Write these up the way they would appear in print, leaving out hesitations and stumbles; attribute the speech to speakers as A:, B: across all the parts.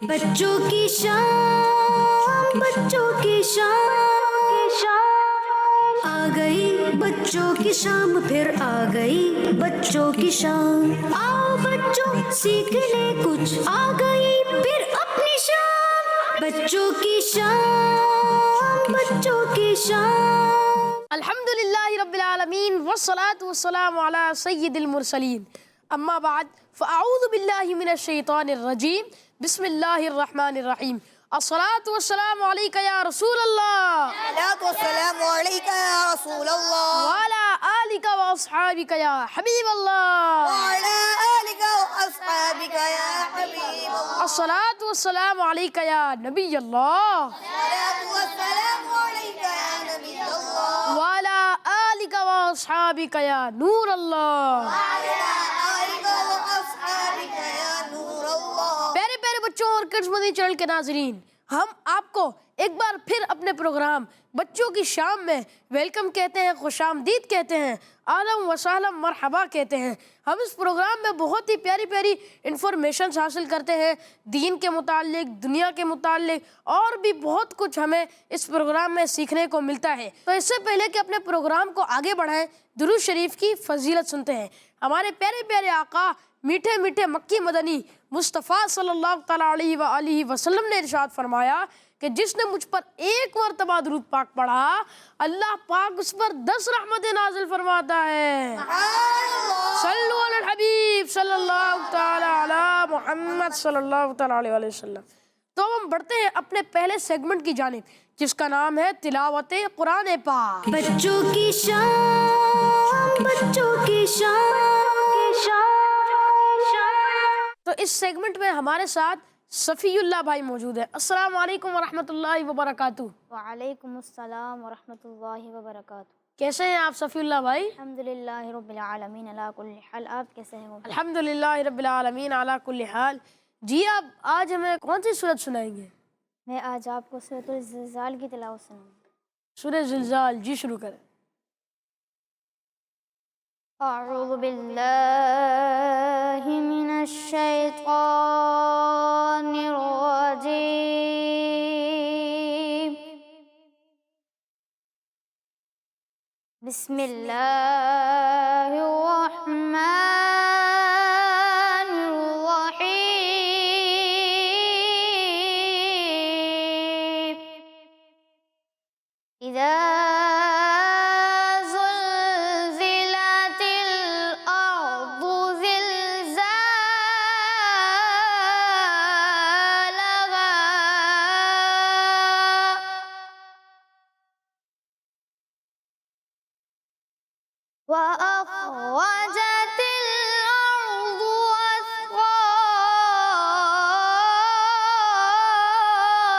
A: بچوں کی شام، بچوں کی شام آ گئی، بچوں کی شام پھر آ گئی، بچوں کی شام آؤ بچوں سیکھ لے کچھ، آ گئی پھر اپنی شام، بچوں کی شام، بچوں کی شام۔
B: الحمدللہ رب العالمین والصلاة والسلام علی سید المرسلین، اما بعد فاعوذ باللہ من الشیطان الرجیم، بسم اللہ الرحمن الرحیم۔ الصلاة والسلام علیکہ یا رسول اللہ،
C: الصلاة والسلام علیکہ یا رسول اللہ،
B: وعلی آلکہ واصحابکہ یا حبیب اللہ،
C: وعلی آلکہ واصحابکہ یا حبیب اللہ،
B: الصلاة والسلام علیکہ یا نبی اللہ،
C: الصلاة والسلام علیکہ یا نبی اللہ،
B: وعلی آلکہ واصحابکہ یا نور اللہ۔
C: وعلی آلکہ واصحابکہ یا نور اللہ۔
B: پیارے پیارے بچوں اور کڈز مدنی چینل کے ناظرین، ہم آپ کو ایک بار پھر اپنے پروگرام بچوں کی شام میں ویلکم کہتے ہیں، خوش آمدید کہتے ہیں، اہلا و سہلا مرحبا کہتے ہیں۔ ہم اس پروگرام میں بہت ہی پیاری پیاری انفارمیشنز حاصل کرتے ہیں، دین کے متعلق، دنیا کے متعلق، اور بھی بہت کچھ ہمیں اس پروگرام میں سیکھنے کو ملتا ہے۔ تو اس سے پہلے کہ اپنے پروگرام کو آگے بڑھائیں، درود شریف کی فضیلت سنتے ہیں۔ ہمارے پیارے پیارے آقا میٹھے میٹھے مکی مدنی مصطفیٰ صلی اللہ تعالیٰ علیہ وآلہ وسلم نے ارشاد فرمایا کہ جس نے مجھ پر ایک مرتبہ درود پاک پڑھا، اللہ پاک اس پر 10 رحمتیں نازل فرماتا ہے۔ صلو علی الحبیب صلی اللہ تعالیٰ علی محمد صلی اللہ تعالیٰ علیہ وآلہ وسلم۔ تو ہم بڑھتے ہیں اپنے پہلے سیگمنٹ کی جانب، جس کا نام ہے تلاوت قرآن پاک۔
A: بچوں کی شام، بچوں کی شام۔
B: تو اس سیگمنٹ میں ہمارے ساتھ صفی اللہ بھائی موجود ہے۔ السلام علیکم ورحمۃ اللہ وبرکاتہ۔
D: وعلیکم السلام ورحمۃ اللہ وبرکاتہ۔
B: کیسے ہیں آپ صفی اللہ بھائی؟
D: الحمدللہ رب العالمین علی کل حال۔ آپ کیسے ہیں؟
B: الحمدللہ رب العالمین علی کل حال۔ جی آپ آج ہمیں کون سی سورت سنائیں گے؟
D: میں آج آپ کو سورۃ الزلزال کی تلاوت سناؤں گا۔
B: سورہ زلزال، جی شروع کریں۔
D: اعوذ باللہ من الشیطان الرجیم، بسم اللہ الرحمن الرحیم۔ اذا زلزلت الارض زلزالها وأخرجت الأرض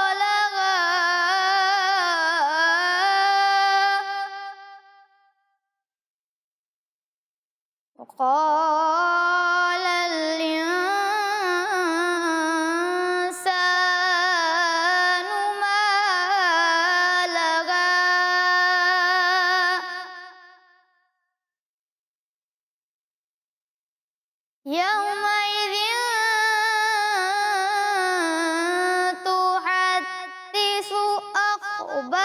D: أثقالها وقال الإنسان ما لها يومئذ تحدث أخبارها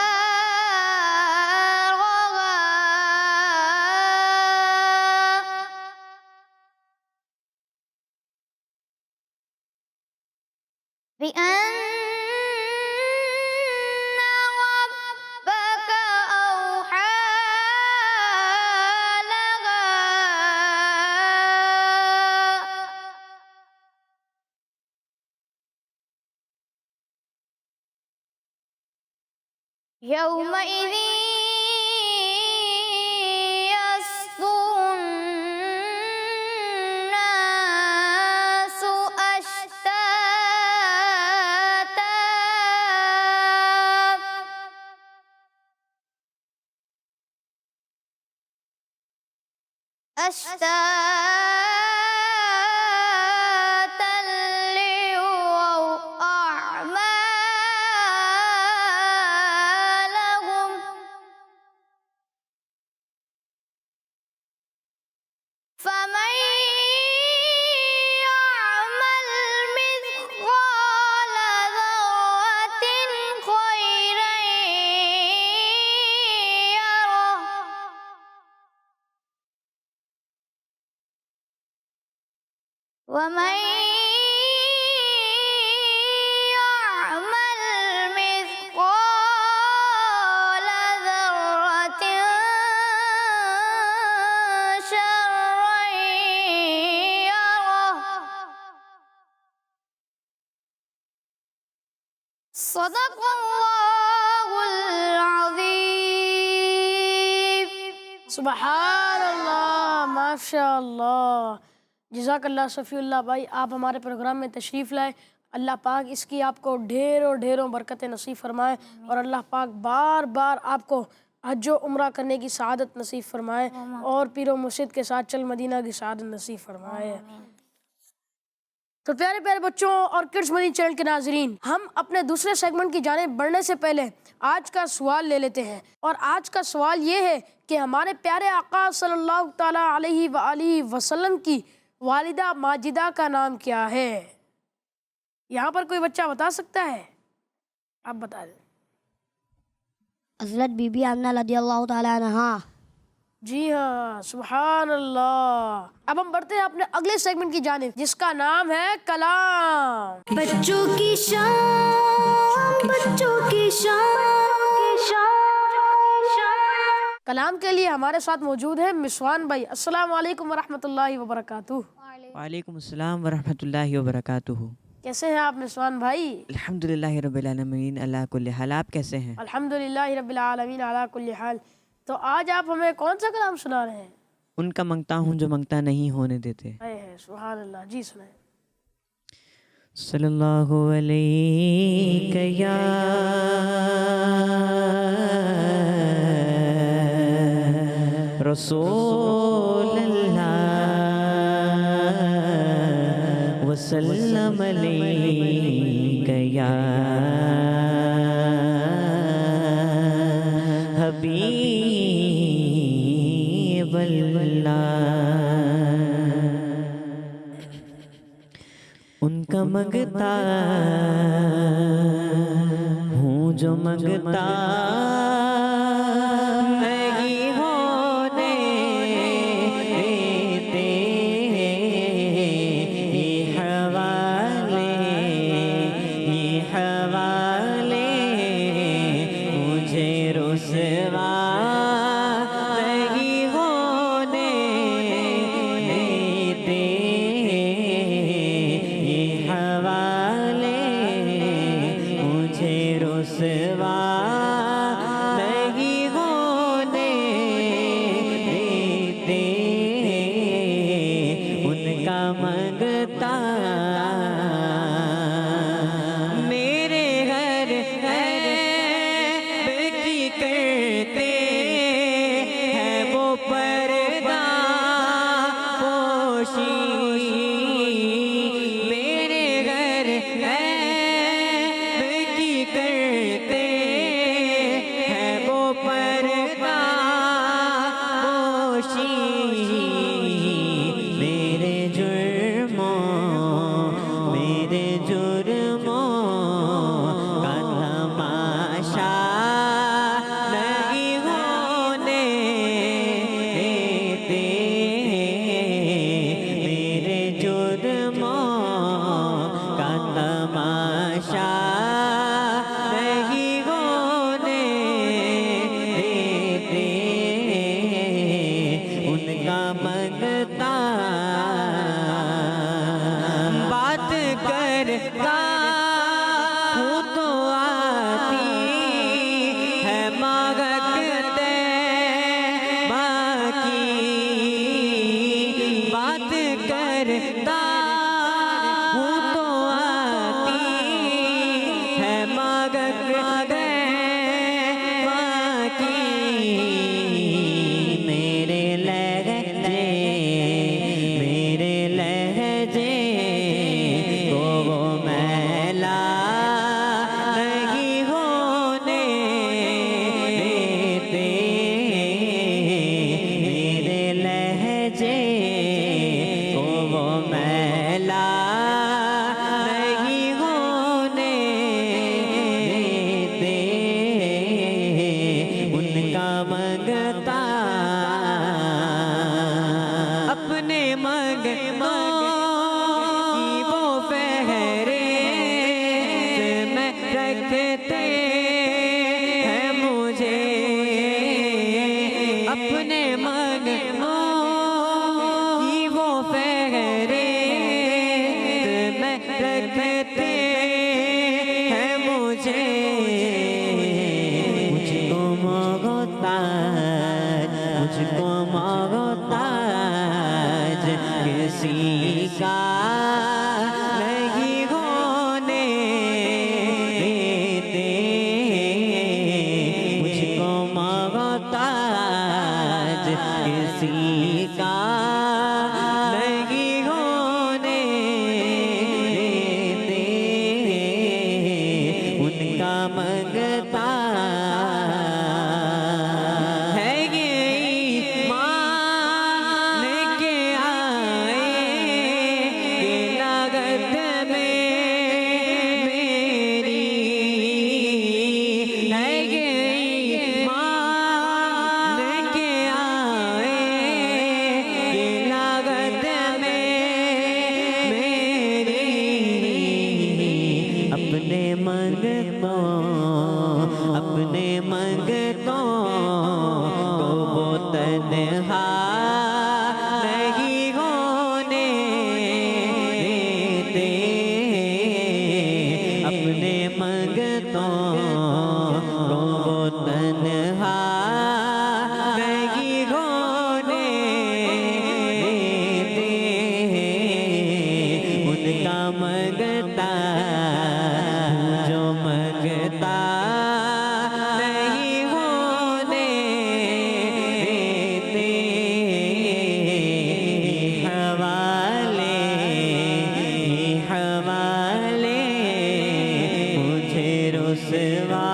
D: بأن ربك أوحى لها يومئذ يصدر الناس أشتاتا ليروا أعمالهم فمن يعمل مثقال صدق اللہ العظیم.
B: سبحان اللہ، ماشاء اللہ. جزاک اللہ صفی اللہ بھائی، آپ ہمارے پروگرام میں تشریف لائے. اللہ پاک اس کی آپ کو ڈھیروں ڈھیروں برکتیں نصیب فرمائے، اور اللہ پاک بار بار آپ کو حج و عمرہ کرنے کی سعادت نصیب فرمائے، اور پیر و مرشد کے ساتھ چل مدینہ کی سعادت نصیب فرمائے. تو پیارے پیارے بچوں اور کڈس مدینہ چینل کے ناظرین، ہم اپنے دوسرے سیگمنٹ کی جانب بڑھنے سے پہلے آج کا سوال لے لیتے ہیں. اور آج کا سوال یہ ہے کہ ہمارے پیارے آقا صلی اللہ تعالیٰ علیہ وآلہ وسلم کی والدہ ماجدہ کا نام کیا ہے؟ یہاں پر کوئی بچہ بتا سکتا ہے؟ آپ بتا دیں.
E: حضرت بی بی آمنہ رضی اللہ تعالیٰ عنہا.
B: جی ہاں، سبحان اللہ. اب ہم بڑھتے ہیں اپنے اگلے سیگمنٹ کی جانب جس کا نام ہے کلام.
A: بچوں کی شام، بچوں کی شام.
B: کلام کے لیے ہمارے ساتھ موجود ہے مسوان بھائی. السلام علیکم ورحمۃ اللہ وبرکاتہ.
F: وعلیکم السلام ورحمۃ اللہ وبرکاتہ.
B: کیسے ہیں آپ مسوان بھائی؟
F: الحمدللہ رب العالمین اللہ کل حال. آپ کیسے ہیں؟
B: الحمدللہ رب العالمین علی کل حال. تو آج آپ ہمیں کون سا کلام سنا رہے ہیں؟
F: ان کا منگتا ہوں جو منگتا نہیں ہونے دیتے.
B: سبحان اللہ. جی سنائیں.
F: صلی اللہ علیہ یا رسول اللہ وسلم علیہ یا حبیب اللہ. ان کا منگتا ہوں جو منگتا نہیں ہونے دیتے. یہ حوالے مجھے رسوا نہیں ہونے دیتے. یہ حوالے مجھے رسوا نہیں ہونے دیتے. ان کا منگتا میرے گھر کی کرتے ہیں وہ پردہ پوشی. میرے گھر کی کرتے ہیں وہ پردہ پوشی. میرے جرموں کا تماشا نہیں ہونے دیتے. میرے جرموں کا تماشا نہیں ہونے دیتے. ان کا منگتا بات کرتا ہوں تو آتی ہے مانگتے باقی. بات کرتا ہوں تو آتی ہے مانگتے باقی. میرے لہجے کو وہ میلا نہیں ہونے دیتے. میرے لہجے کو وہ میلا نہیں ہونے دیتے. ان کا منگتا اپنے منگتوں کی وہ فہرست میں رکھتے ہیں مجھے. اپنے منگتوں کی وہ فہرست میں رکھتے ہیں مجھے. کا منگتا ہے یہ ایمان کے آئے کہ لاگت میں میری ہے یہ ایمان کے آئے کہ لاگت میں میری اپنے منگتوں کو وہ تنہا نہیں ہونے دیتے اپنے منگتوں کو وہ تنہا نہیں ہونے دیتے ان کا منگتا جو منگتا نہیں ہونے دیتے حوالے مجھے رسوا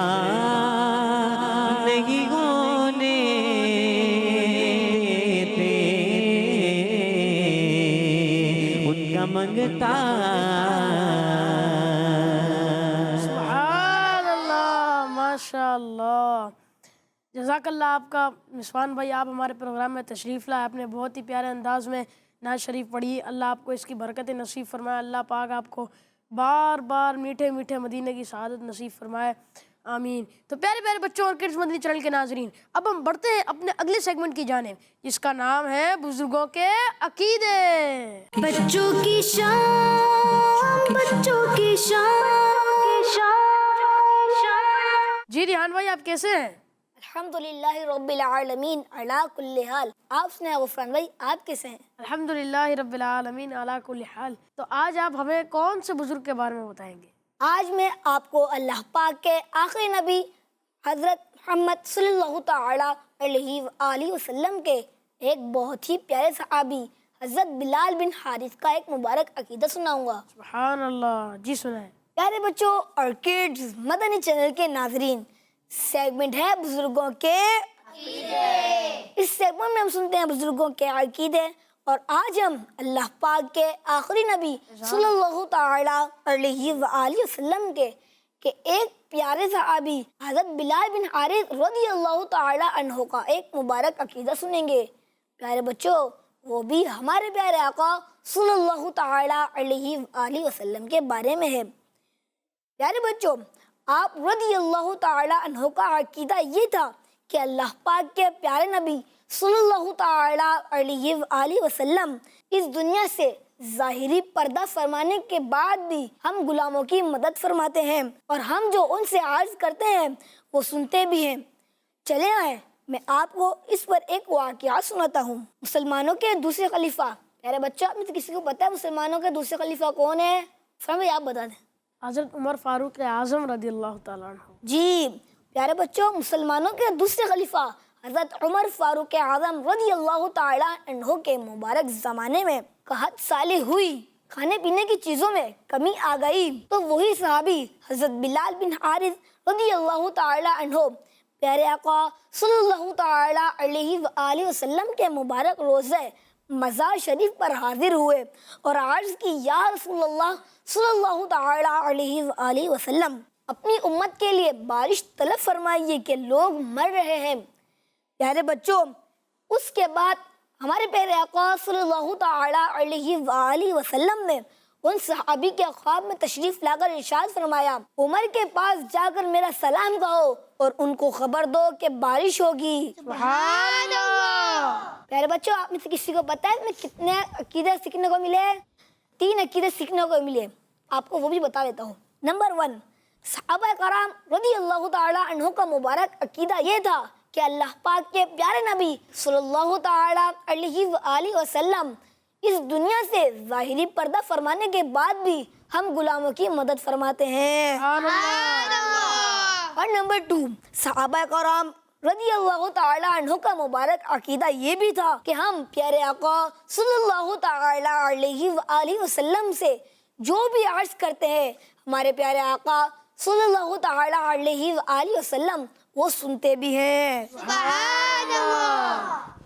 F: نہیں ہونے دیتے ان کا منگتا
B: سبحان اللہ، ماشاء اللہ، جزاک اللہ آپ کا نسوان بھائی، آپ ہمارے پروگرام میں تشریف لائے، آپ نے بہت ہی پیارے انداز میں نعت شریف پڑھی، اللہ آپ کو اس کی برکت نصیب فرمائے، اللہ پاک آپ کو بار بار میٹھے میٹھے مدینے کی سعادت نصیب فرمائے، آمین۔ تو پیارے پیارے بچوں اور کڈز مدنی چینل کے ناظرین، اب ہم بڑھتے ہیں اپنے اگلے سیگمنٹ کی جانب جس کا نام ہے بزرگوں کے عقیدے۔
A: بچوں کی شان، بچوں کی شان۔
B: جی ریحان بھائی آپ کیسے ہیں؟
C: الحمدللہ رب العالمین علی کل حال۔ آپ سنائیں غفران بھائی، آپ کیسے ہیں؟
B: الحمدللہ رب العالمین علی کل حال۔ تو آج آپ ہمیں کون سے بزرگ کے بارے میں بتائیں گے؟
C: آج میں آپ کو اللہ پاک کے آخری نبی حضرت محمد صلی اللہ تعالی علیہ وآلہ وسلم کے ایک بہت ہی پیارے صحابی حضرت بلال بن حارث کا ایک مبارک عقیدہ سناؤں گا۔
B: سبحان اللہ، جی سنائیں۔
C: پیارے بچوں اور کڈز مدنی چینل کے ناظرین، سیگمنٹ ہے بزرگوں کے عقیدے۔ اس سیگمنٹ میں ہم سنتے ہیں بزرگوں کے عقیدے، اور آج ہم اللہ پاک کے آخری نبی صلی اللہ تعالی علیہ وآلہ وسلم کے ایک پیارے صحابی حضرت بلال بن حارث رضی اللہ تعالی عنہ کا ایک مبارک عقیدہ سنیں گے۔ پیارے بچوں، وہ بھی ہمارے پیارے آقا صلی اللہ تعالی علیہ وآلہ وسلم کے بارے میں ہے۔ پیارے بچوں، آپ رضی اللہ تعالی عنہ کا عقیدہ یہ تھا کہ اللہ پاک کے پیارے نبی صلی اللہ تعالی علیہ وآلہ وسلم اس دنیا سے ظاہری پردہ فرمانے کے بعد بھی ہم غلاموں کی مدد فرماتے ہیں، اور ہم جو ان سے عرض کرتے ہیں وہ سنتے بھی ہیں۔ چلے آئیں، میں آپ کو اس پر ایک واقعہ سناتا ہوں۔ مسلمانوں کے دوسرے خلیفہ، پیارے بچوں، آپ میں سے کسی کو پتہ ہے مسلمانوں کے دوسرے خلیفہ کون ہے؟ فرما بھائی آپ بتا دیں۔
B: حضرت عمر فاروق اعظم رضی اللہ تعالیٰ عنہ۔
C: جی پیارے بچوں، مسلمانوں کے دوسرے خلیفہ حضرت عمر فاروق اعظم رضی اللہ تعالی عنہ کے مبارک زمانے میں قحط سالی ہوئی، کھانے پینے کی چیزوں میں کمی آ گئی، تو وہی صحابی حضرت بلال بن حارث رضی اللہ تعالی عنہ پیارے آقا صلی اللہ تعالی علیہ وآلہ وسلم کے مبارک روضہ مزار شریف پر حاضر ہوئے اور عرض کی، یا رسول اللہ صلی اللہ تعالی علیہ وآلہ وسلم، اپنی امت کے لیے بارش طلب فرمائیے کہ لوگ مر رہے ہیں۔ پیارے بچوں، اس کے بعد ہمارے پیارے آقا صلی اللہ تعالی علیہ وآلہ وسلم نے ان صحابی کے خواب میں تشریف لا کر ارشاد فرمایا، عمر کے پاس جا کر میرا سلام کہو اور ان کو خبر دو کہ بارش ہوگی۔
B: سبحان اللہ۔
C: پیارے بچوں، آپ میں سے کسی کو پتہ ہے میں کتنے عقیدے سیکھنے کو ملے؟ 3 عقیدے سیکھنے کو ملے، آپ کو وہ بھی بتا دیتا ہوں۔ نمبر 1، صحابہ کرام رضی اللہ تعالی عنہ کا مبارک عقیدہ یہ تھا کہ اللہ پاک کے پیارے نبی صلی اللہ تعالی علیہ وآلہ وسلم اس دنیا سے ظاہری پردہ فرمانے کے بعد بھی ہم غلاموں کی مدد فرماتے ہیں۔ اور نمبر 2، صحابہ کرام رضی اللہ تعالی عنہ کا مبارک عقیدہ یہ بھی تھا کہ ہم پیارے آقا صلی اللہ تعالی علیہ وآلہ وسلم سے جو بھی عرض کرتے ہیں، ہمارے پیارے آقا صلی اللہ تعالی علیہ وآلہ وسلم وہ سنتے بھی ہیں.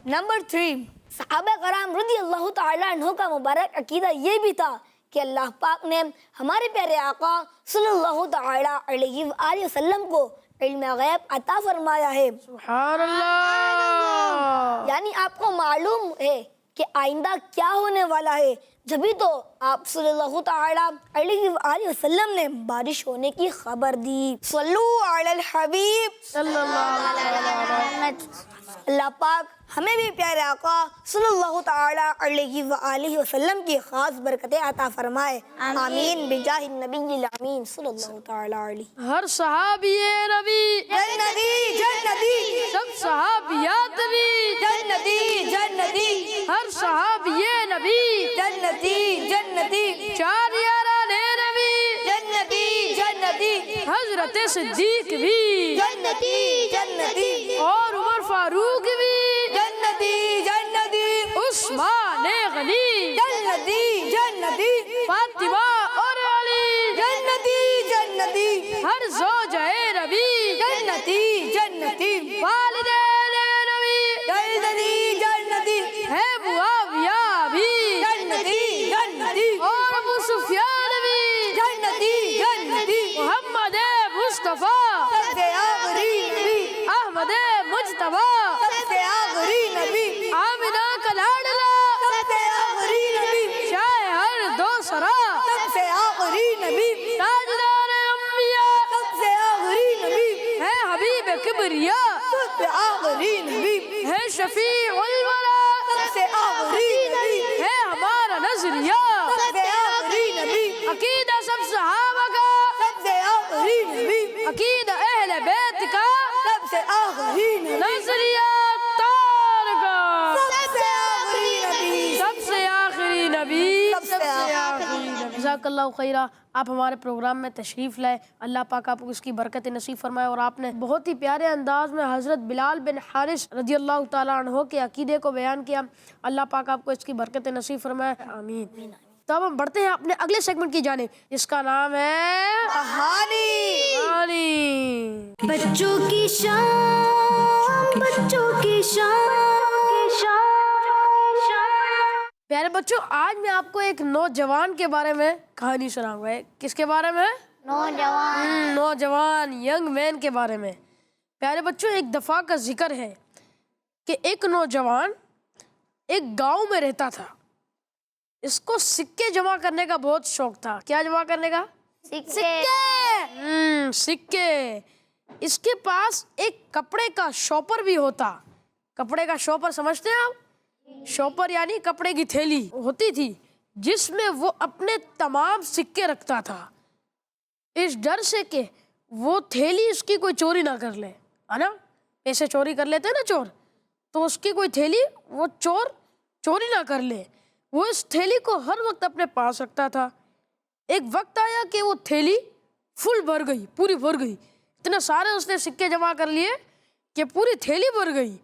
C: نمبر 3، صحابہ کرام رضی اللہ تعالی عنہ کا مبارک عقیدہ یہ بھی تھا کہ اللہ پاک نے ہمارے پیارے آقا صلی اللہ تعالی علیہ وآلہ وسلم کو علم غیب عطا فرمایا ہے.
B: سبحان اللہ.
C: یعنی آپ کو معلوم ہے کہ آئندہ کیا ہونے والا ہے، جبھی تو آپ صلی اللہ تعالی علیہ وآلہ وسلم نے بارش ہونے کی خبر دی. صلو علی الحبیب
B: صلی اللہ علیہ وسلم.
C: اللہ پاک ہمیں بھی پیارے آقا صلی اللہ تعالی علیہ وآلہ وسلم کی خاص برکتیں عطا فرمائے. آمین بجاہ النبی الامین صلی اللہ تعالی علیہ.
B: ہر صحابی نبی
C: جنتی جنتی
B: سب صحابیات بھی
C: جنتی جنتی
B: ہر صحابی نبی
C: جنتی جنتی
B: چار یاران نبی
C: جنتی جنتی
B: حضرت صدیق بھی
C: جنتی جنتی
B: اور عمر فاروق بھی
C: جنتی جنتی
B: عثمان غنی
C: جنتی جنتی
B: فاطمہ اور علی
C: جنتی جنتی
B: ہر زوجہ نبی
C: جنتی جنتی
B: والدین نبی
C: جنتی جنتی
B: ہے معاویہ بھی
C: جنتی جنتی
B: اور ابو سفیان بھی
C: جنتی جنتی
B: محمد مصطفیٰ
C: سب سے آخری نبی
B: احمد مجتبیٰ
C: سب سے آخری نبی
B: آمنہ کا لاڈلا
C: سب سے آخری نبی
B: شاہ ہر دو سرا
C: سب سے آخری نبی
B: تاجدار انبیاء
C: سب سے آخری نبی
B: ہے حبیب کبریا
C: سب سے آخری نبی
B: ہے شفیع الورا
C: سب سے آخری نبی
B: ہے ہمارا نظریہ
C: سب سے آخری نبی
B: عقیدہ سب صحابہ کا
C: سب سے آخری نبی
B: عقیدہ اہل بیت کا
C: سب سے آخری نبی
B: نظریہ تار کا
C: سب سے آخری نبی
B: سب سے آخری نبی
C: سب سے آخری
B: نبی. جزاک اللہ خیرہ. آپ ہمارے پروگرام میں تشریف لائے. اللہ پاک آپ کو اس کی برکت نصیب فرمائے. اور آپ نے بہت ہی پیارے انداز میں حضرت بلال بن حارث رضی اللہ تعالیٰ عنہ کے عقیدے کو بیان کیا. اللہ پاک آپ کو اس کی برکت نصیب فرمائے. آمین. تو اب ہم بڑھتے ہیں اپنے اگلے سیگمنٹ کی جانب جس کا نام ہے
C: کہانی.
B: کہانی.
A: بچوں کی شام بچوں کی شام.
B: پیارے بچوں، آج میں آپ کو ایک نوجوان کے بارے میں کہانی سناؤں گا. کس کے بارے میں؟ نوجوان ینگ مین کے بارے میں. پیارے بچوں، ایک دفعہ کا ذکر ہے کہ ایک نوجوان ایک گاؤں میں رہتا تھا. اس کو سکے جمع کرنے کا بہت شوق تھا. کیا جمع کرنے کا؟ سکے. اس کے پاس ایک کپڑے کا شاپر بھی ہوتا. کپڑے کا شاپر سمجھتے ہیں آپ؟ شاپر یعنی کپڑے کی تھیلی ہوتی تھی جس میں وہ اپنے تمام سکے رکھتا تھا، اس ڈر سے کہ وہ تھیلی اس کی کوئی چوری نہ کر لے. ہے نا، پیسے چوری کر لیتے نا چور، تو اس کی کوئی تھیلی وہ چور چوری نہ کر لے. وہ اس تھیلی کو ہر وقت اپنے پاس رکھتا تھا. ایک وقت آیا کہ وہ تھیلی فل بھر گئی، پوری بھر گئی. اتنے سارے اس نے سکے جمع کر لیے کہ پوری تھیلی بھر گئی.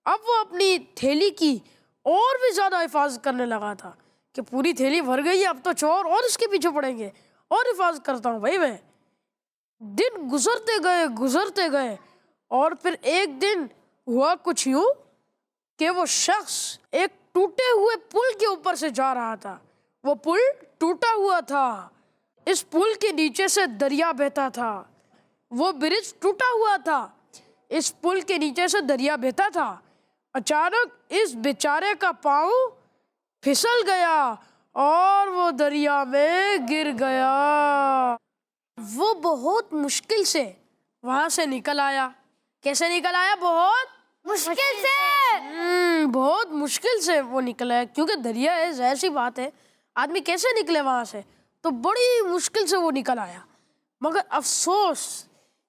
B: اب وہ اپنی تھیلی کی اور بھی زیادہ حفاظت کرنے لگا تھا کہ پوری تھیلی بھر گئی، اب تو چور اور اس کے پیچھے پڑیں گے، اور حفاظت کرتا ہوں بھائی میں. دن گزرتے گئے اور پھر ایک دن ہوا کچھ یوں کہ وہ شخص ایک ٹوٹے ہوئے پل کے اوپر سے جا رہا تھا. وہ پل ٹوٹا ہوا تھا. اس پل کے نیچے سے دریا بہتا تھا. وہ برج ٹوٹا ہوا تھا. اس پل کے نیچے سے دریا بہتا تھا. اچانک اس بیچارے کا پاؤں پھسل گیا اور وہ دریا میں گر گیا. وہ بہت مشکل سے وہاں سے نکل آیا. کیسے نکل آیا؟ بہت
C: مشکل سے.
B: بہت مشکل سے وہ نکل آیا، کیونکہ دریا ہے، ظاہر سی بات ہے آدمی کیسے نکلے وہاں سے. تو بڑی مشکل سے وہ نکل آیا. مگر افسوس،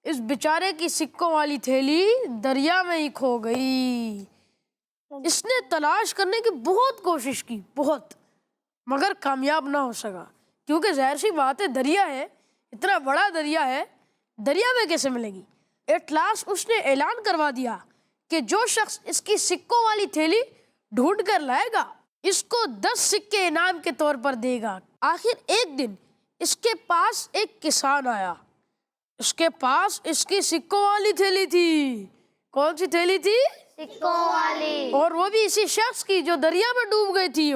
B: اس بیچارے کی سکوں والی تھیلی دریا میں ہی کھو گئی. اس نے تلاش کرنے کی بہت کوشش کی، بہت، مگر کامیاب نہ ہو سکا، کیونکہ ظاہر سی بات ہے دریا ہے، اتنا بڑا دریا ہے، دریا میں کیسے ملے گی. ایٹ لاسٹ اس نے اعلان کروا دیا کہ جو شخص اس کی سکوں والی تھیلی ڈھونڈ کر لائے گا اس کو 10 سکے انعام کے طور پر دے گا. آخر ایک دن اس کے پاس ایک کسان آیا اس کے پاس اس کی سکوں والی تھیلی تھی. کون سی تھیلی تھی؟
D: سکوں والی.
B: اور وہ بھی اسی شخص کی جو دریا میں ڈوب گئی تھی.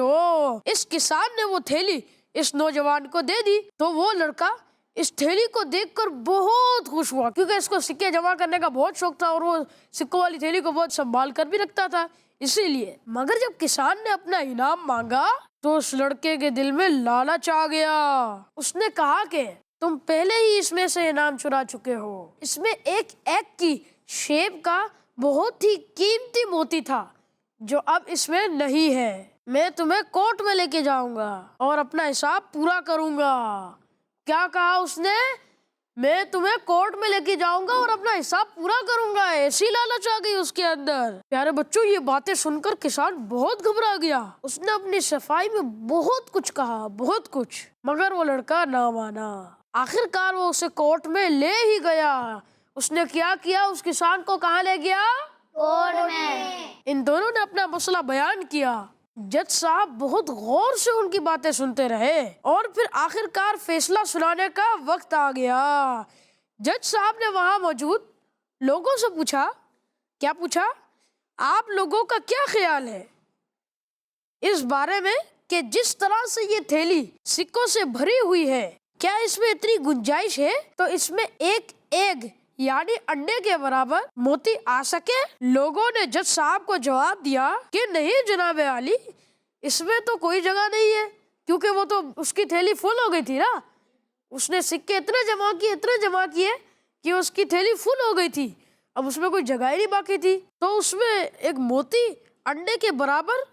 B: اس کسان نے وہ تھیلی اس نوجوان کو دے دی تو وہ لڑکا اس تھیلی کو دیکھ کر بہت خوش ہوا کیونکہ اس کو سکے جمع کرنے کا بہت شوق تھا اور وہ سکوں والی تھیلی کو بہت سنبھال کر بھی رکھتا تھا اسی لیے. مگر جب کسان نے اپنا انعام مانگا تو اس لڑکے کے دل میں لالچ آ گیا. اس نے کہا کہ تم پہلے ہی اس میں سے انعام چرا چکے ہو. اس میں ایک کی شیپ کا بہت ہی قیمتی موتی تھا جو اب اس میں نہیں ہے. میں تمہیں کورٹ میں لے کے جاؤں گا اور اپنا حساب پورا کروں گا. کیا کہا اس نے؟ میں تمہیں کورٹ میں لے کے جاؤں گا اور اپنا حساب پورا کروں گا. ایسی لالچ آ گئی اس کے اندر. پیارے بچوں یہ باتیں سن کر کسان بہت گھبرا گیا. اس نے اپنی صفائی میں بہت کچھ کہا, بہت کچھ, مگر وہ لڑکا نہ مانا. آخر کار وہ اسے کورٹ میں لے ہی گیا. اس نے کیا کیا؟ اس کسان کو کہاں لے گیا؟
D: کورٹ میں.
B: ان دونوں نے اپنا مسئلہ بیان کیا. جج صاحب بہت غور سے ان کی باتیں سنتے رہے اور پھر آخر کار فیصلہ سنانے کا وقت آ گیا. جج صاحب نے وہاں موجود لوگوں سے پوچھا. کیا پوچھا؟ آپ لوگوں کا کیا خیال ہے اس بارے میں کہ جس طرح سے یہ تھیلی سکوں سے بھری ہوئی ہے, کیا اس میں اتنی گنجائش ہے تو اس میں ایک ایگ یعنی انڈے کے برابر موتی آ سکے؟ لوگوں نے جج صاحب کو جواب دیا کہ نہیں جناب عالی, اس میں تو کوئی جگہ نہیں ہے کیونکہ وہ تو اس کی تھیلی فل ہو گئی تھی نا. اس نے سکے اتنے جمع کیے کہ اس کی تھیلی فل ہو گئی تھی. اب اس میں کوئی جگہ ہی نہیں باقی تھی تو اس میں ایک موتی انڈے کے برابر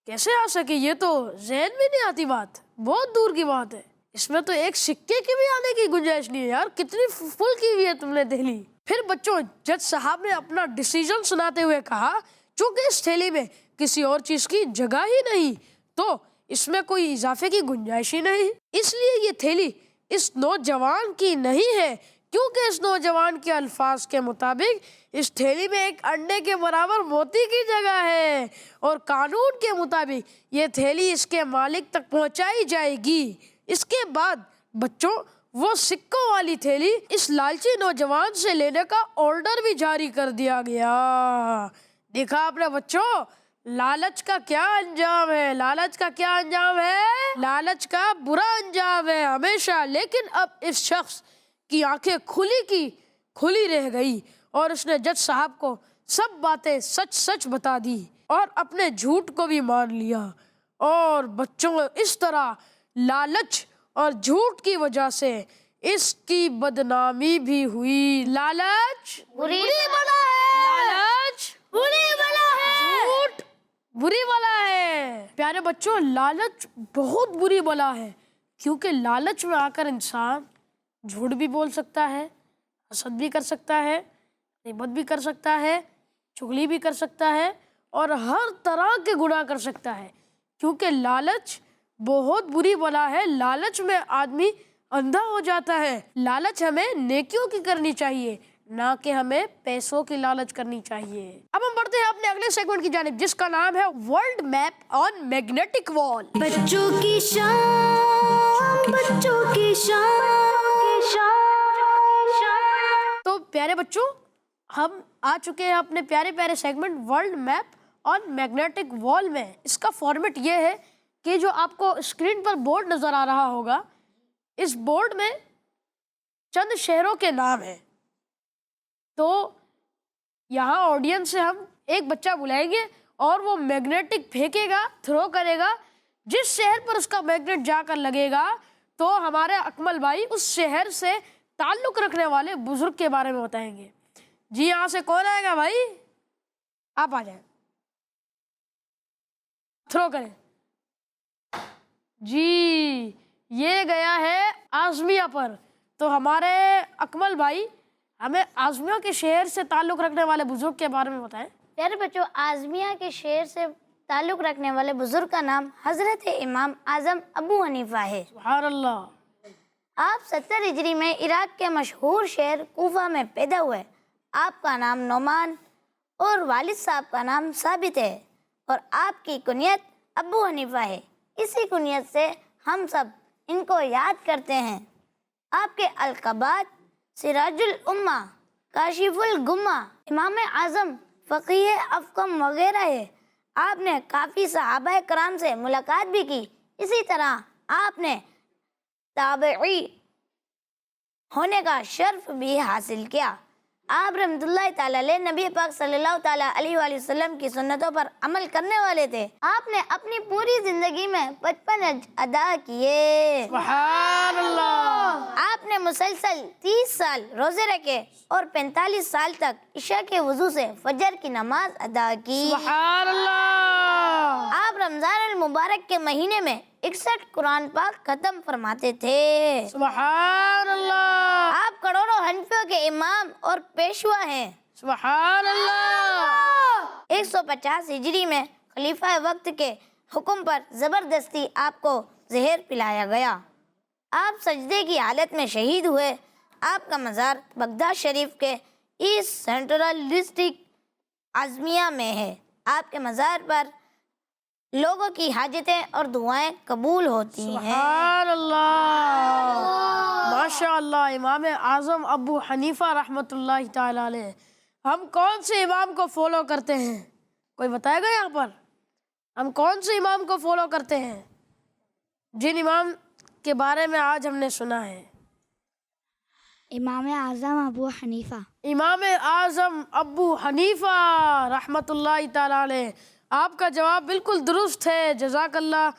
B: کیسے آ سکے؟ یہ تو ذہن میں نہیں آتی بات, بہت دور کی بات ہے. اس میں تو ایک سکے کی بھی آنے کی گنجائش نہیں ہے یار. کتنی فل کی ہوئی ہے تم نے تھیلی. پھر بچوں جج صاحب نے اپنا ڈیسیژن سناتے ہوئے کہا چونکہ اس تھیلی میں کسی اور چیز کی جگہ ہی نہیں تو اس میں کوئی اضافے کی گنجائش ہی نہیں, اس لیے یہ تھیلی اس نوجوان کی نہیں ہے کیونکہ اس نوجوان کے الفاظ کے مطابق اس تھیلی میں ایک انڈے کے برابر موتی کی جگہ ہے اور قانون کے مطابق یہ تھیلی اس کے مالک تک پہنچائی جائے گی. اس کے بعد بچوں وہ سکوں والی تھیلی اس لالچی نوجوان سے لینے کا آرڈر بھی جاری کر دیا گیا. دیکھا آپ نے بچوں, لالچ کا کیا انجام ہے؟ لالچ کا کیا انجام ہے؟ لالچ کا برا انجام ہے ہمیشہ. لیکن اب اس شخص کی آنکھیں کھلی رہ گئی اور اس نے جج صاحب کو سب باتیں سچ بتا دی اور اپنے جھوٹ کو بھی مان لیا. اور بچوں اس طرح لالچ اور جھوٹ کی وجہ سے اس کی بدنامی بھی ہوئی. لالچ
D: بری بلا ہے.
B: لالچ
D: بری بلا ہے.
B: جھوٹ بری بلا ہے. پیارے بچوں لالچ بہت بری بلا ہے کیونکہ لالچ میں آ کر انسان جھوٹ بھی بول سکتا ہے, حسد بھی کر سکتا ہے, غیبت بھی کر سکتا ہے, چغلی بھی کر سکتا ہے اور ہر طرح کے گناہ کر سکتا ہے کیونکہ لالچ بہت بری بلا ہے. لالچ میں آدمی اندھا ہو جاتا ہے. لالچ ہمیں نیکیوں کی کرنی چاہیے نہ کہ ہمیں پیسوں کی لالچ کرنی چاہیے. اب ہم بڑھتے ہیں اپنے اگلے سیگمنٹ کی جانب جس کا نام ہے ورلڈ میپ آن میگنیٹک وال.
A: بچوں کی شام, بچوں کی شام.
B: تو پیارے بچوں ہم آ چکے ہیں اپنے پیارے سیگمنٹ ورلڈ میپ آن میگنیٹک وال میں. اس کا فارمیٹ یہ ہے کہ جو آپ کو اسکرین پر بورڈ نظر آ رہا ہوگا, اس بورڈ میں چند شہروں کے نام ہیں. تو یہاں آڈینس سے ہم ایک بچہ بلائیں گے اور وہ میگنیٹک پھینکے گا, تھرو کرے گا. جس شہر پر اس کا میگنیٹ جا کر لگے گا تو ہمارے اکمل بھائی اس شہر سے تعلق رکھنے والے بزرگ کے بارے میں بتائیں گے. جی یہاں سے کون آئے گا بھائی؟ آپ آ جائیں, تھرو کریں. جی یہ گیا ہے آزمیہ پر. تو ہمارے اکمل بھائی ہمیں آزمیہ کے شہر سے تعلق رکھنے والے بزرگ کے بارے میں بتائیں.
D: پیارے بچوں آزمیہ کے شہر سے تعلق رکھنے والے بزرگ کا نام حضرت امام اعظم ابو حنیفہ ہے.
B: سبحان اللہ.
D: آپ 70 ہجری میں عراق کے مشہور شہر کوفہ میں پیدا ہوئے. آپ کا نام نعمان اور والد صاحب کا نام ثابت ہے اور آپ کی کنیت ابو حنیفہ ہے. اسی کنیت سے ہم سب ان کو یاد کرتے ہیں. آپ کے القابات سراج الامہ، کاشف الغمہ، امام اعظم، فقیہ افقم وغیرہ ہے۔ آپ نے کافی صحابہ کرام سے ملاقات بھی کی، اسی طرح آپ نے تابعی ہونے کا شرف بھی حاصل کیا۔ آپ رحمۃ اللہ تعالی علیہ نبی پاک صلی اللہ تعالی علیہ وآلہ وسلم کی سنتوں پر عمل کرنے والے تھے۔ آپ نے اپنی پوری زندگی میں 55 حج ادا کیے۔
B: سبحان اللہ۔
D: آپ نے مسلسل 30 سال روزے رکھے اور 45 سال تک عشاء کے وضو سے فجر کی نماز ادا کی۔
B: سبحان اللہ۔
D: آپ رمضان المبارک کے مہینے میں 61 قرآن پاک ختم فرماتے تھے۔
B: سبحان اللہ۔
D: آپ کروڑوں حنفیوں کے امام اور پیشوا ہیں۔
B: سبحان اللہ۔
D: 150 ہجری میں خلیفہ وقت کے حکم پر زبردستی آپ کو زہر پلایا گیا۔ آپ سجدے کی حالت میں شہید ہوئے۔ آپ کا مزار بغداد شریف کے ایسٹ سینٹرل ڈسٹرکٹ عظمیہ میں ہے۔ آپ کے مزار پر لوگوں کی حاجتیں اور دعائیں قبول ہوتی ہیں۔
B: سبحان اللہ۔ ماشاء اللہ۔ امام اعظم ابو حنیفہ رحمۃ اللہ تعالی علیہ، ہم کون سے امام کو فالو کرتے ہیں؟ کوئی بتائے گا یہاں پر؟ ہم کون سے امام کو فالو کرتے ہیں؟ جن امام کے بارے میں آج ہم نے سنا ہے؟
E: امام اعظم ابو حنیفہ۔
B: امام اعظم ابو حنیفہ رحمۃ اللہ تعالی علیہ۔ آپ کا جواب بالکل درست ہے، جزاک اللہ۔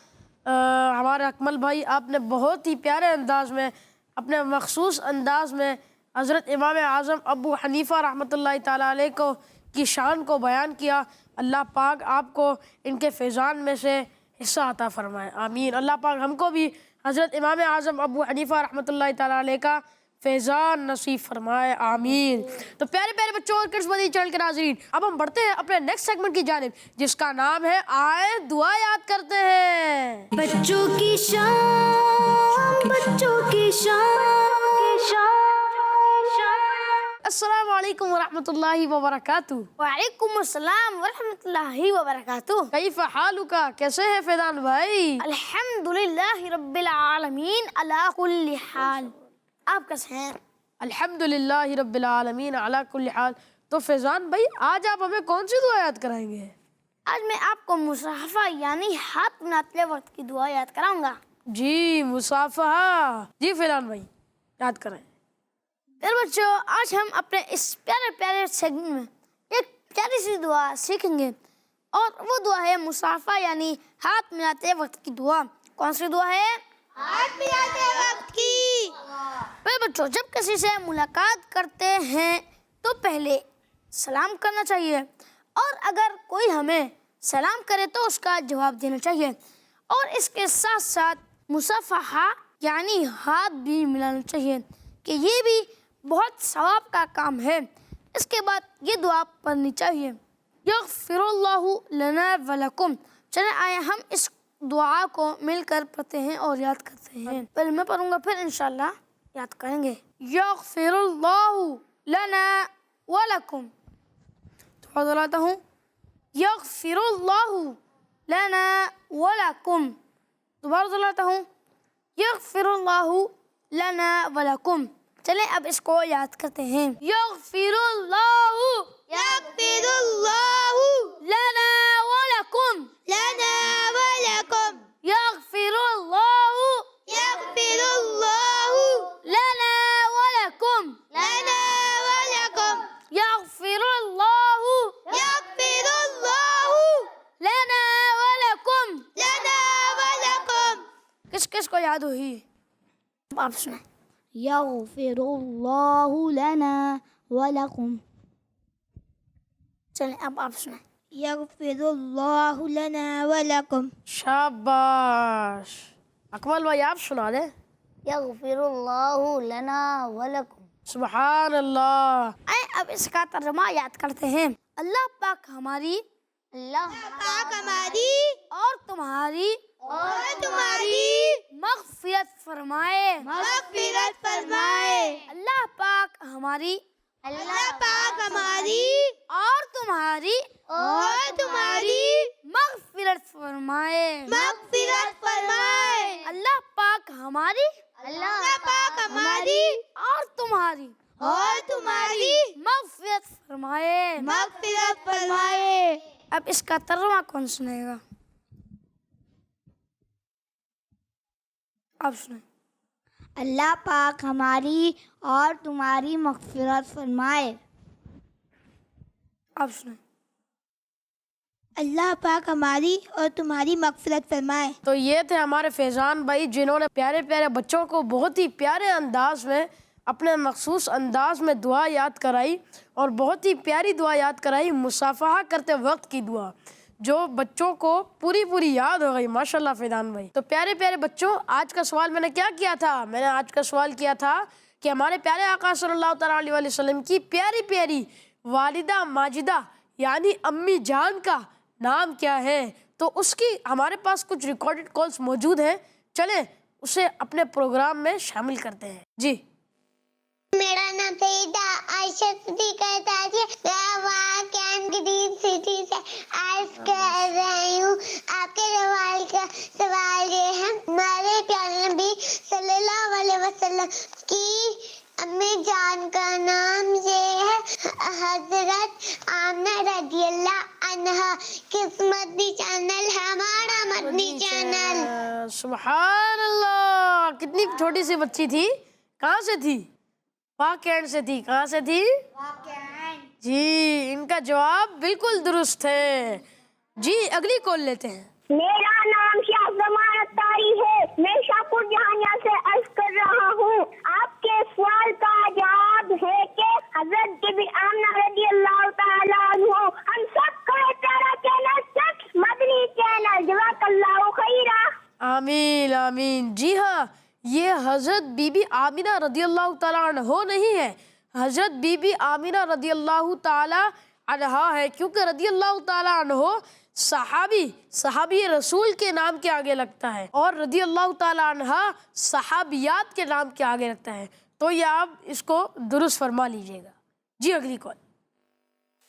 B: ہمارے اکمل بھائی، آپ نے بہت ہی پیارے انداز میں، اپنے مخصوص انداز میں حضرت امام اعظم ابو حنیفہ رحمۃ اللہ تعالی علیہ کی شان کو بیان کیا۔ اللہ پاک آپ کو ان کے فیضان میں سے حصہ عطا فرمائے، آمین۔ اللہ پاک ہم کو بھی حضرت امام اعظم ابو حنیفہ رحمۃ اللہ تعالی علیہ کا فیضان نصیب فرمائے، آمین۔ تو پیارے پیارے بچوں اور کرس مدنی چینل کے ناظرین، اب ہم بڑھتے ہیں اپنے نیکسٹ سیگمنٹ کی جانب، جس کا نام ہے آئے دعا یاد کرتے ہیں۔
A: بچوں کی شان، بچوں کی شان۔
B: السلام علیکم ورحمۃ اللہ وبرکاتہ۔
D: وعلیکم السلام ورحمۃ اللہ وبرکاتہ۔
B: کیف حالک؟ کیسے ہیں فیضان بھائی؟
D: الحمدللہ رب العالمین علی کل حال۔ آپ کیسے ہیں؟
B: الحمدللہ رب العالمین علی کل حال۔ تو فیضان بھائی، آج آپ ہمیں کون سی دعا یاد کرائیں گے؟
D: آج میں آپ کو مصافحہ یعنی ہاتھ ملاتے وقت کی دعا یاد کراؤں گا۔
B: جی، مصافحہ۔ جی فیضان بھائی، یاد کریں۔
D: پھر بچوں، آج ہم اپنے اس پیارے پیارے سیگمنٹ میں ایک پیاری سی دعا سیکھیں گے، اور وہ دعا ہے مصافحہ یعنی ہاتھ ملاتے وقت کی دعا۔ کون سی دعا ہے؟ ہاتھ ملاتے وقت کی۔ پھر بچوں، جب کسی سے ملاقات کرتے ہیں تو پہلے سلام کرنا چاہیے، اور اگر کوئی ہمیں سلام کرے تو اس کا جواب دینا چاہیے، اور اس کے ساتھ ساتھ مصافحہ یعنی ہاتھ بھی ملانا چاہیے، کہ یہ بھی بہت ثواب کا کام ہے۔ اس کے بعد یہ دعا پڑھنی چاہیے، یغفر اللہ لنا ولکم۔ چلیں آئے ہم اس دعا کو مل کر پڑھتے ہیں اور یاد کرتے ہیں۔ پہلے میں پڑھوں گا، پھر انشاءاللہ یاد کریں گے۔ یغفر اللہ لنا ولکم۔ دوبارہ دہراتا ہوں، یغفر اللہ لنا ولکم۔ دوبارہ دہراتا ہوں، یغفر اللہ لنا ولکم۔ چلیں اب اس کو یاد کرتے ہیں۔ یغفر اللہ لنا ولکم۔ یغفر اللہ لنا ولکم۔ یغفر اللہ لنا ولکم۔ کس کس کو یاد ہوئی؟ آپ سنیں۔
E: یغفر اللہ لنا ولکم۔
D: چلیں اب آپ سنیں۔
E: یغفر اللہ لنا ولکم۔
B: شاباش۔ اکمل بھائی، آپ سنا دیں۔
D: یغفر اللہ لنا ولکم۔
B: سبحان اللہ۔
D: آئے اب اس کا ترجمہ یاد کرتے ہیں۔ اللہ پاک ہماری اور تمہاری مغفرت فرمائے۔ اللہ پاک ہماری اور تمہاری مغفرت فرمائے۔ اللہ پاک ہماری اور تمہاری
E: اور تمہاری
C: مغفرت فرمائے.
E: مغفرت فرمائے.
C: اب اس کا ترجمہ کون سنے گا؟ آپ سنیں.
E: اللہ پاک ہماری اور تمہاری مغفرت فرمائے.
C: آپ سنیں.
E: اللہ پاک ہماری اور تمہاری مغفرت فرمائے.
B: تو یہ تھے ہمارے فیضان بھائی جنہوں نے پیارے پیارے بچوں کو بہت ہی پیارے انداز میں اپنے مخصوص انداز میں دعا یاد کرائی اور بہت ہی پیاری دعا یاد کرائی، مصافحہ کرتے وقت کی دعا جو بچوں کو پوری یاد ہو گئی. ماشاءاللہ فیضان بھائی. تو پیارے پیارے بچوں، آج کا سوال میں نے کیا کیا تھا؟ میں نے آج کا سوال کیا تھا کہ ہمارے پیارے آقا صلی اللہ تعالیٰ علیہ وسلم کی پیاری پیاری والدہ ماجدہ یعنی امی جان کا نام کیا ہے؟ تو اس کی ہمارے پاس کچھ ریکارڈڈ کالز موجود ہیں، چلیں اسے اپنے پروگرام میں شامل کرتے ہیں. جی.
G: میرا نام سیدہ عائشہ صدیقہ ہے. میں وہاں کیمپ گرین سٹی سے عرض کر رہی ہوں. آپ کے سوال یہ ہے، ہمارے پیارے نبی صلی اللہ علیہ وسلم کی امی جان کا نام یہ ہے حضرت آمنہ رضی اللہ عنہا. قسمت بھی چینل ہے ہمارا مدنی چینل.
B: سبحان اللہ. کتنی چھوٹی سی بچی تھی، کہاں سے تھی؟ واقعین سے تھی. کہاں سے تھی؟ جی، ان کا جواب بالکل درست ہے. جی اگلی کال لیتے ہیں.
G: میرا نام شاہ زمان اتاری ہے. میں شاہپور جہانیہ سے عرض کر رہا ہوں. آپ کے سوال کا جواب ہے کہ حضرت بی بی آمنہ رضی اللہ تعالیٰ عنہ. ہم سب کا پیارا چینل صرف مدنی چینل. جزاک اللہ خیرہ.
B: آمین آمین. جی ہاں، یہ حضرت بی بی آمنہ رضی اللہ تعالیٰ عنہ نہیں ہے، حضرت بی بی آمنہ رضی اللہ تعالیٰ عنہا ہے، کیونکہ رضی اللہ تعالیٰ عنہ صحابی رسول کے نام کے آگے لگتا ہے اور رضی اللہ تعالیٰ عنہا صحابیات کے نام کے آگے لگتا ہے. تو یہ آپ اس کو درست فرما لیجئے گا. جی اگلی کال.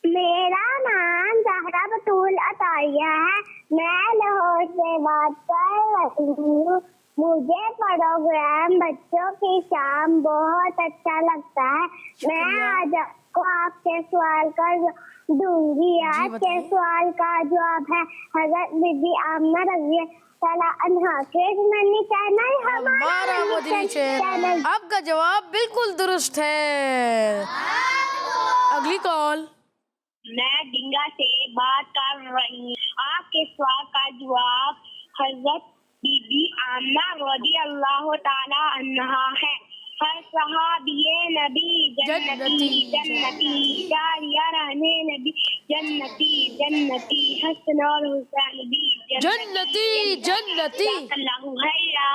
G: میرا نام زہرا بطول عطاریہ ہے. میں لاہور سے بات کر رہی ہوں. مجھے پروگرام بچوں کی شام بہت اچھا لگتا ہے. میں آج آپ کے سوال کا دوں گی. آج کے سوال کا جواب ہے حضرت بی بی آمنہ رضی اللہ عنہا کے مدنی چینل ہمارا مدنی چینل.
B: آپ کا جواب بالکل درست ہے. اگلی کال.
G: میں ڈنگا سے بات کر رہی ہوں. آپ کے سوال کا جواب حضرت بی بی آمنہ رضی اللہ تعالی عنہا ہے. ہر صحابی نبی جنتی جنتی، جاریہ رہنے نبی جنتی، حسن اور حسین بھی
B: جنتی.
G: اللہ خیرہ.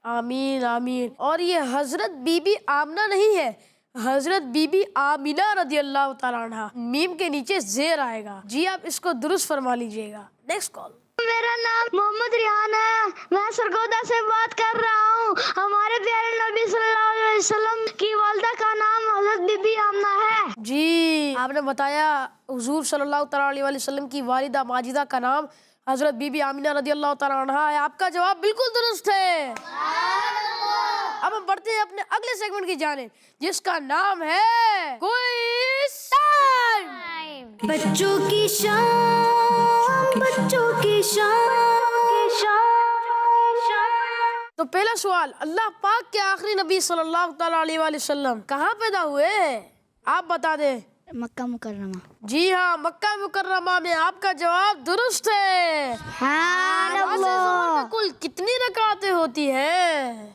B: آمین آمین. اور یہ حضرت بی بی آمنہ نہیں ہے، حضرت بی بی آمنہ رضی اللہ تعالیٰ عنہ. میم کے نیچے زیر آئے گا. جی آپ اس کو درست فرما لیجئے گا. Next call.
E: میرا نام محمد ریحان ہے. میں سرگودا سے بات کر رہا ہوں. ہمارے پیارے نبی صلی اللہ علیہ وسلم کی والدہ کا نام حضرت بی بی آمنہ ہے.
B: جی آپ نے بتایا حضور صلی اللہ تعالیٰ علیہ وسلم کی والدہ ماجدہ کا نام حضرت بی بی آمنہ رضی اللہ تعالیٰ عنہا ہے. آپ کا جواب بالکل درست ہے. اب ہم بڑھتے ہیں اپنے اگلے سیگمنٹ کی جانب جس کا نام ہے کوئز ٹائم.
A: بچوں کی شام، بچوں کی شام.
B: تو پہلا سوال، اللہ پاک کے آخری نبی صلی اللہ تعالیٰ علیہ وآلہ وسلم کہاں پیدا ہوئے؟ آپ بتا دیں.
E: مکہ مکرمہ.
B: جی ہاں، مکہ مکرمہ میں. آپ کا جواب درست ہے. نماز ظہر میں کل کتنی رکعتیں ہوتی ہیں؟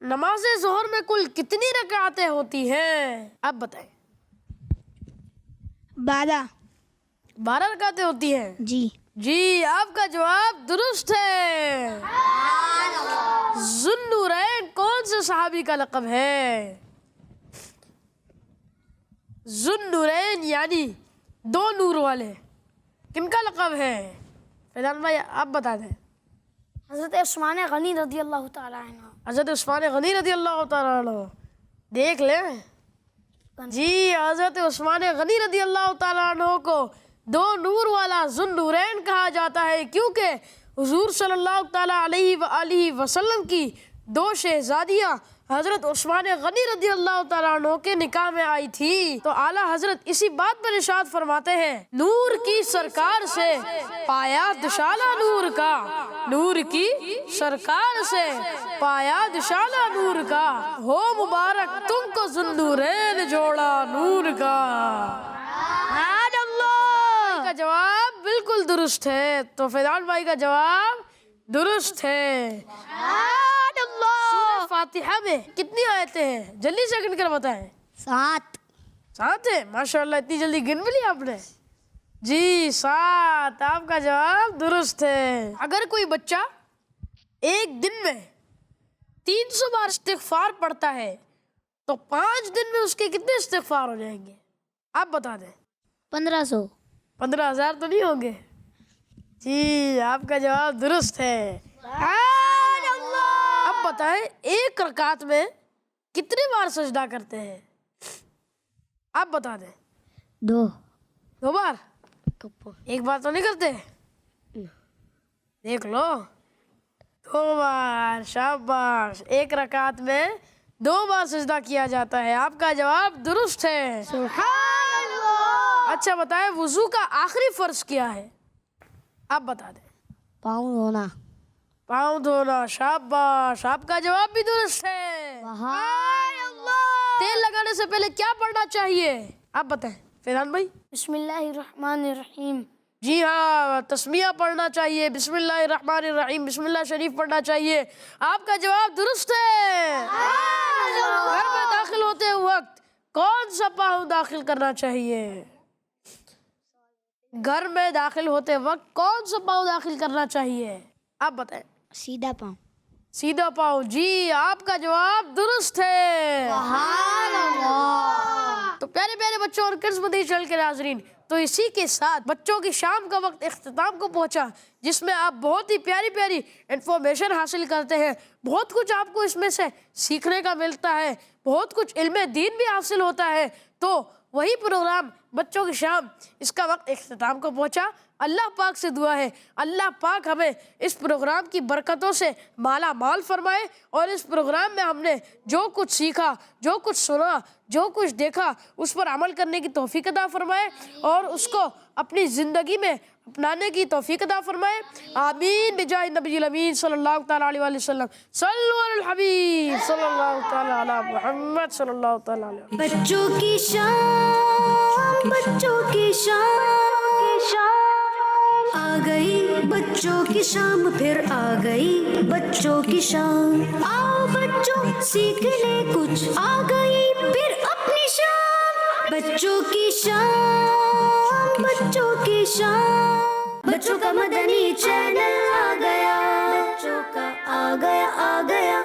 B: نماز ظہر میں کل کتنی رکعتیں ہوتی ہیں؟ آپ بتائیں. 12 رکعتیں ہوتی ہیں. جی آپ کا جواب درست ہے. ذوالنورین کون سے صحابی کا لقب ہے؟ ذوالنورین یعنی 2 نور والے، کن کا لقب ہے؟ فیضان بھائی آپ بتا دیں.
C: حضرت عثمان غنی رضی اللہ تعالیٰ عنہ.
B: حضرت عثمان غنی رضی اللہ تعالیٰ عنہ. دیکھ لیں. جی حضرت عثمان غنی رضی اللہ تعالیٰ عنہ کو 2 نور والا ذوالنورین کہا جاتا ہے کیونکہ حضور صلی اللہ تعالیٰ علیہ وآلہ وسلم کی 2 شہزادیاں حضرت عثمان غنی رضی اللہ تعالیٰ عنہ کے نکاح میں آئی تھی تو اعلیٰ حضرت اسی بات پر ارشاد فرماتے ہیں، نور کی سرکار سے پایا دشالہ نور کا، نور کی سرکار سے پایا دشالہ نور کا، ہو مبارک تم کو ذوالنورین جوڑا نور کا۔ کا جواب بالکل درست ہے، تو فیضان بھائی کا جواب درست ہے۔ سورہ فاتحہ میں کتنی آیتیں ہیں؟ جلدی سے گن کر بتائیں۔ 7 ہے، ماشاءاللہ اتنی جلدی گن بھی لی آپ نے؟ جی 7، آپ کا جواب درست ہے۔ اگر کوئی بچہ ایک دن میں 300 بار استغفار پڑھتا ہے تو 5 دن میں اس کے کتنے استغفار ہو جائیں گے؟ آپ بتا دیں۔
E: 1500۔
B: 15,000 تو نہیں ہوں گے؟ جی آپ کا جواب درست ہے۔ اب بتائیں ایک رکعت میں کتنے بار سجدہ کرتے ہیں؟ آپ بتا دیں۔
E: 2
B: بار؟ ایک بار تو نہیں کرتے؟ دیکھ لو، 2 بار، شاباش۔ ایک رکعت میں 2 بار سجدہ کیا جاتا ہے، آپ کا جواب درست ہے۔ اچھا بتائیں وضو کا آخری فرض کیا ہے؟ آپ بتا دیں۔
E: پاؤں دھونا۔
B: پاؤں دھونا، شاباش، آپ کا جواب بھی درست ہے۔ تیل لگانے سے پہلے کیا پڑھنا چاہیے؟ آپ بتائیں فیضان بھائی۔
C: بسم اللہ الرحمن الرحیم۔
B: جی ہاں، تسمیہ پڑھنا چاہیے، بسم اللہ الرحمن الرحیم، بسم اللہ شریف پڑھنا چاہیے، آپ کا جواب درست ہے۔ گھر میں داخل ہوتے وقت کون سا پاؤں داخل کرنا چاہیے؟ گھر میں داخل ہوتے وقت کون سا پاؤں داخل کرنا چاہیے؟ آپ بتائیں۔
E: سیدھا پاؤں۔
B: سیدھا پاؤں، جی آپ کا جواب درست ہے۔ تو پیارے پیارے بچوں اور کرز مدنی چینل کے ناظرین، تو اسی کے ساتھ بچوں کی شام کا وقت اختتام کو پہنچا، جس میں آپ بہت ہی پیاری پیاری انفارمیشن حاصل کرتے ہیں، بہت کچھ آپ کو اس میں سے سیکھنے کا ملتا ہے، بہت کچھ علم دین بھی حاصل ہوتا ہے۔ تو وہی پروگرام بچوں کی شام، اس کا وقت اختتام کو پہنچا۔ اللہ پاک سے دعا ہے اللہ پاک ہمیں اس پروگرام کی برکتوں سے مالا مال فرمائے، اور اس پروگرام میں ہم نے جو کچھ سیکھا، جو کچھ سنا، جو کچھ دیکھا، اس پر عمل کرنے کی توفیق عطا فرمائے، اور اس کو اپنی زندگی میں اپنانے کی توفیق عطا فرمائے۔ آمین بجاہ نبی الامین صلی اللہ تعالیٰ علیہ وآلہ وسلم۔ صلو علی الحبیب صلی اللہ تعالیٰ علی محمد صلی اللہ تعالیٰ علیہ وسلم۔
A: بچوں کی شام، بچوں کی شام آ گئی، بچوں کی شام پھر آ گئی، بچوں کی شام۔ آؤ بچوں سیکھ لے کچھ، آ گئی پھر اپنی شام۔ بچوں کی شام، بچوں کی شام، بچوں کا مدنی چینل آ گیا، بچوں کا آ گیا آ گیا۔